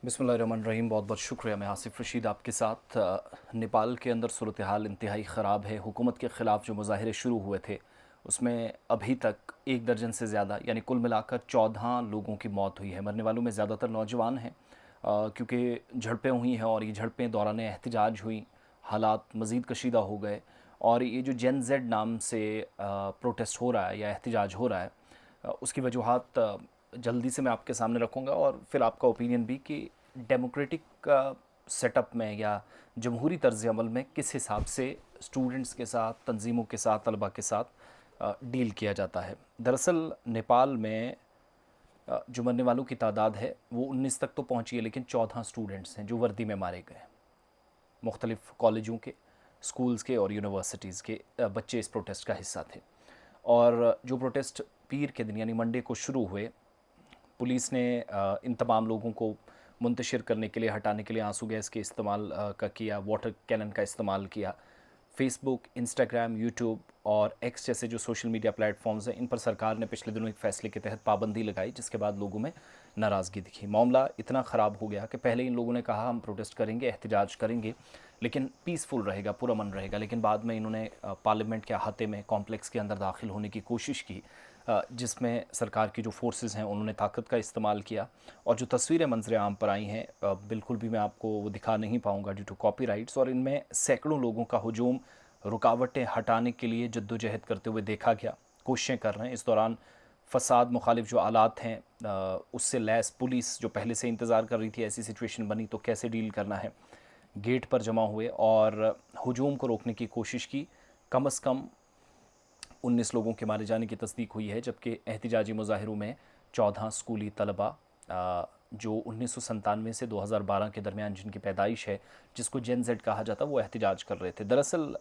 बिस्मिल्लाहिर्रहमानिर्रहीम। बहुत बहुत शुक्रिया। मैं आसिफ़ रशीद आपके साथ। नेपाल के अंदर सूरत हाल इंतहाई ख़राब है। हुकूमत के ख़िलाफ़ जो मुज़ाहरे शुरू हुए थे उसमें अभी तक 1 दर्जन से ज़्यादा यानी कुल मिलाकर 14 लोगों की मौत हुई है। मरने वालों में ज़्यादातर नौजवान हैं, क्योंकि झड़पें हुई हैं और ये झड़पें दौरान एहतजाज हुई, हालात मज़ीद कशीदा हो गए। और ये जो जेन ज़ेड नाम से प्रोटेस्ट हो रहा है या एहतजाज हो रहा है, उसकी वजूहात जल्दी से मैं आपके सामने रखूँगा और फिर आपका ओपिनियन भी कि डेमोक्रेटिक सेटअप में या जमहूरी तर्ज अमल में किस हिसाब से स्टूडेंट्स के साथ, तंजीमों के साथ, तलबा के साथ डील किया जाता है। दरअसल नेपाल में जो मरने वालों की तादाद है वो 19 तक तो पहुंची है, लेकिन 14 स्टूडेंट्स हैं जो वर्दी में मारे गए। मुख्तलिफ़ कॉलेजों के, स्कूल्स के और यूनिवर्सिटीज़ के बच्चे इस प्रोटेस्ट का हिस्सा थे। और जो प्रोटेस्ट पीर के दिन यानी मंडे को शुरू हुए, पुलिस ने इन तमाम लोगों को मुंतशिर करने के लिए, हटाने के लिए आंसू गैस के इस्तेमाल का किया, वाटर कैनन का इस्तेमाल किया। फेसबुक, इंस्टाग्राम, यूट्यूब और एक्स जैसे जो सोशल मीडिया प्लेटफॉर्म्स हैं, इन पर सरकार ने पिछले दिनों एक फ़ैसले के तहत पाबंदी लगाई, जिसके बाद लोगों में नाराज़गी दिखी। मामला इतना ख़राब हो गया कि पहले इन लोगों ने कहा हम प्रोटेस्ट करेंगे, एहतजाज करेंगे, लेकिन पीसफुल रहेगा, पुरअमन रहेगा। लेकिन बाद में इन्होंने पार्लियामेंट के अहाते में कॉम्प्लेक्स के अंदर दाखिल होने की कोशिश की, जिसमें सरकार की जो फोर्सेस हैं उन्होंने ताकत का इस्तेमाल किया। और जो तस्वीरें मंजर आम पर आई हैं, बिल्कुल भी मैं आपको वो दिखा नहीं पाऊँगा ड्यू टू कॉपीराइट्स, और इनमें सैकड़ों लोगों का हुजूम रुकावटें हटाने के लिए जद्दोजहद करते हुए देखा गया, कोशिशें कर रहे हैं। इस दौरान फसाद मुखालिफ जो आलात हैं, उससे लैस पुलिस जो पहले से इंतज़ार कर रही थी ऐसी सिचुएशन बनी तो कैसे डील करना है, गेट पर जमा हुए और हुजूम को रोकने की कोशिश की। कम अज़ कम 19 लोगों के मारे जाने की तस्दीक हुई है, जबकि एहतजाजी मुजाहिरों में 14 स्कूली तलबा जो 1997 से 2012 के दरमियान जिनकी पैदाइश है, जिसको जेन जेड कहा जाता, वो एहतजाज कर रहे थे। दरअसल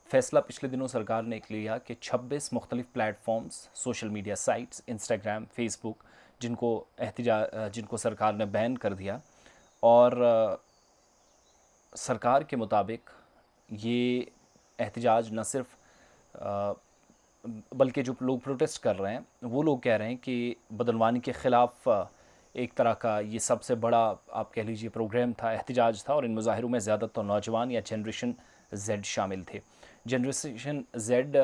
फ़ैसला पिछले दिनों सरकार ने एक लिया कि 26 मुख्तलिफ़ platforms, social media sites, Instagram, Facebook, जिनको सरकार ने बैन कर दिया। और सरकार के मुताबिक ये एहतजाज न सिर्फ बल्कि जो लोग प्रोटेस्ट कर रहे हैं वो लोग कह रहे हैं कि बदनवानी के ख़िलाफ़ एक तरह का ये सबसे बड़ा, आप कह लीजिए, प्रोग्राम था, एहतजाज था। और इन मुजाहिरों में ज़्यादातर नौजवान या जनरेशन जेड शामिल थे। जनरेशन जेड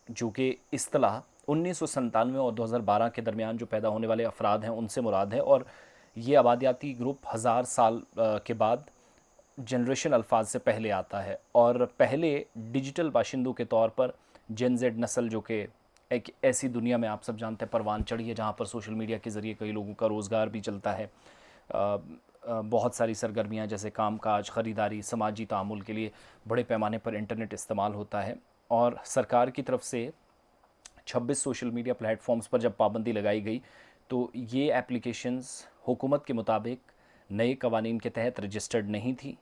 जो कि इस्तिलाह 1997 और 2012 के दरमियान जो पैदा होने वाले अफराद हैं उनसे मुराद है। और ये आबादियाती ग्रुप हज़ार साल के बाद जनरेशन अल्फाज से पहले आता है। और पहले डिजिटल बाशिंदों के तौर पर जेन जेड नस्ल, जो कि एक ऐसी दुनिया में आप सब जानते हैं परवान चढ़ी है जहाँ पर सोशल मीडिया के ज़रिए कई लोगों का रोज़गार भी चलता है। बहुत सारी सरगर्मियाँ जैसे कामकाज, ख़रीदारी, समाजी तामुल के लिए बड़े पैमाने पर इंटरनेट इस्तेमाल होता है। और सरकार की तरफ से 26 सोशल मीडिया प्लेटफॉर्म्स पर जब पाबंदी लगाई गई तो ये एप्लीकेशंस हुकूमत के मुताबिक नए कवानीन के तहत रजिस्टर्ड नहीं थी।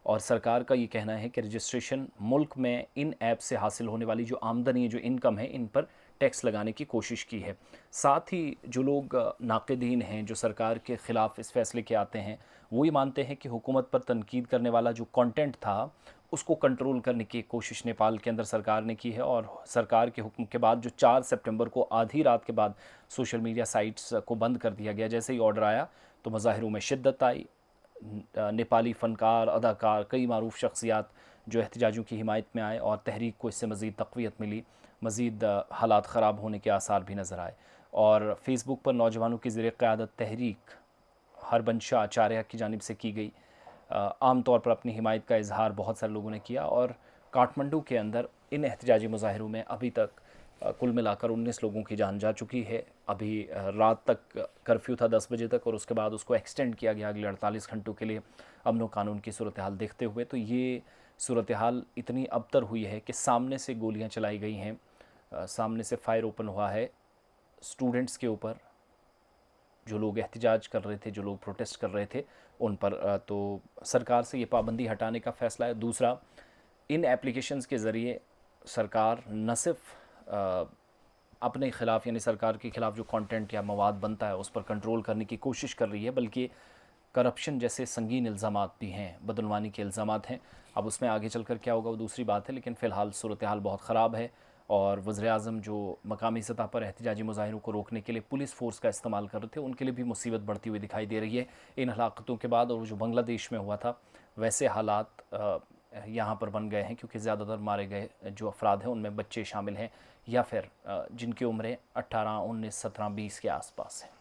और सरकार का ये कहना है कि रजिस्ट्रेशन मुल्क में इन ऐप से हासिल होने वाली जो आमदनी, जो इनकम है, इन पर टैक्स लगाने की कोशिश की है। साथ ही जो लोग नाक़िदीन हैं, जो सरकार के ख़िलाफ़ इस फैसले के आते हैं, वो ये मानते हैं कि हुकूमत पर तनकीद करने वाला जो कंटेंट था उसको कंट्रोल करने की कोशिश नेपाल के अंदर सरकार ने की है। और सरकार के हुक्म के बाद जो 4 सितंबर को आधी रात के बाद सोशल मीडिया साइट्स को बंद कर दिया गया, जैसे ही ऑर्डर आया तो मज़ाहिरों में शिद्दत आई। नेपाली फ़नकार, अदाकार, कई मारूफ शख्सियात जो एहतजाजों की हिमायत में आए और तहरीक को इससे मज़ीद तक़वियत मिली। मज़ीद हालात ख़राब होने के आसार भी नज़र आए। और फ़ेसबुक पर नौजवानों की ज़रिए क़यादत तहरीक हरबंशा आचार्य की जानिब से की गई आम तौर पर अपनी हिमायत का इजहार बहुत सारे लोगों ने किया। और काठमांडू के अंदर इन एहतजाजी मुजाहिरों में अभी तक कुल मिलाकर 19 लोगों की जान जा चुकी है। अभी रात तक कर्फ्यू था 10 बजे तक, और उसके बाद उसको एक्सटेंड किया गया अगले 48 घंटों के लिए अमन व कानून की सूरत हाल देखते हुए। तो ये सूरत हाल इतनी अबतर हुई है कि सामने से गोलियां चलाई गई हैं, सामने से फायर ओपन हुआ है स्टूडेंट्स के ऊपर, जो लोग एहतजाज कर रहे थे, जो लोग प्रोटेस्ट कर रहे थे उन पर। तो सरकार से ये पाबंदी हटाने का फ़ैसला है। दूसरा, इन एप्लीकेशंस के ज़रिए सरकार न सिर्फ अपने ख़िलाफ़ यानी सरकार के ख़िलाफ़ जो कंटेंट या मवाद बनता है उस पर कंट्रोल करने की कोशिश कर रही है, बल्कि करप्शन जैसे संगीन इल्ज़ामात भी हैं, बदनवानी के इल्ज़ामात हैं। अब उसमें आगे चलकर क्या होगा वो दूसरी बात है, लेकिन फ़िलहाल सूरत हाल बहुत ख़राब है। और वज़ीर-ए-आज़म जो मकामी सतह पर एहतजाजी मुज़ाहिरों को रोकने के लिए पुलिस फ़ोर्स का इस्तेमाल कर रहे थे, उनके लिए भी मुसीबत बढ़ती हुई दिखाई दे रही है इन हलाकतों के बाद। और जो बांग्लादेश में हुआ था वैसे हालात यहाँ पर बन गए हैं, क्योंकि ज़्यादातर मारे गए जो अफराद हैं उनमें बच्चे शामिल हैं या फिर जिनकी उम्रें 18, 19, 17, 20 के आसपास हैं।